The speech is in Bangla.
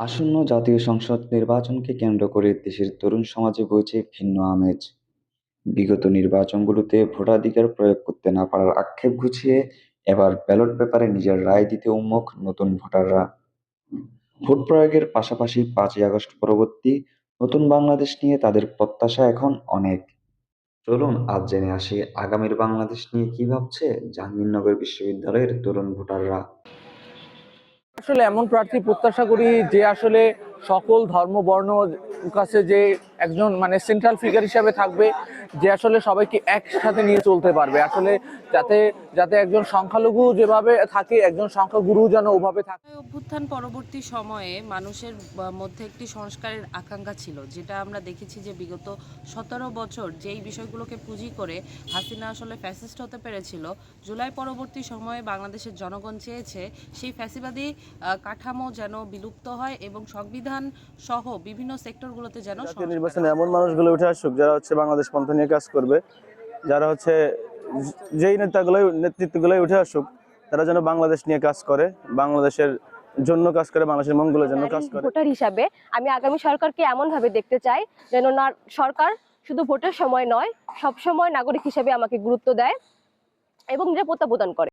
আসন্ন জাতীয় সংসদ নির্বাচনকে কেন্দ্র করে দেশের তরুণ সমাজে বইছে ভিন্ন আমেজ। বিগত নির্বাচনগুলোতে ভোটাধিকার প্রয়োগ করতে না পারার আক্ষেপ ঘুচিয়ে এবার ব্যালট পেপারে নিজের রায় দিতে উন্মুখ নতুন ভোটাররা। ভোট প্রয়োগের পাশাপাশি 5ই আগস্ট পরবর্তী নতুন বাংলাদেশ নিয়ে তাদের প্রত্যাশা এখন অনেক। চলুন আজ জেনে আসি আগামীর বাংলাদেশ নিয়ে কি ভাবছে জাহাঙ্গীরনগর বিশ্ববিদ্যালয়ের তরুণ ভোটাররা। আসলে এমন প্রার্থী প্রত্যাশা করি যে আসলে সকল ধর্ম বর্ণ কাছে যে একজন সেন্ট্রাল ফিগার হিসাবে থাকবে, যে আসলে সবাইকে একসাথে নিয়ে চলতে পারবে। আসলে যাতে যাতে একজন সংখ্যালঘু যেভাবে থাকে, একজন সংখ্যাগুরু যেন ওভাবে থাকে। অভ্যুত্থান পরবর্তী সময়ে মানুষের মধ্যে একটি সংস্কারের আকাঙ্ক্ষা ছিল, যেটা আমরা দেখেছি যে বিগত 17 বছর যেই বিষয়গুলোকে পুঁজি করে হাসিনা আসলে ফ্যাসিস্ট হতে পেরেছিল। জুলাই পরবর্তী সময়ে বাংলাদেশের জনগণ চেয়েছে সেই ফ্যাসিবাদী কাঠামো যেন বিলুপ্ত হয় এবং সংবিধান সহ বিভিন্ন সেক্টরগুলোতে যেন জাতীয় নির্বাচনে এমন মানুষগুলো উঠে আসুক যারা বাংলাদেশ পন্থা নিয়ে কাজ করবে, যারা যেই নেতৃত্বগুলোই উঠে আসুক, তারা যেন বাংলাদেশ নিয়ে কাজ করে, বাংলাদেশের জন্য কাজ করে, মানুষের মঙ্গলের জন্য কাজ করে। ভোটার হিসাবে আমি আগামী সরকারকে এমন ভাবে দেখতে চাই যেন না সরকার শুধু ভোটের সময় নয়, সব সময় নাগরিক হিসেবে আমাকে গুরুত্ব দেয় এবং নিরাপত্তা প্রদান করে।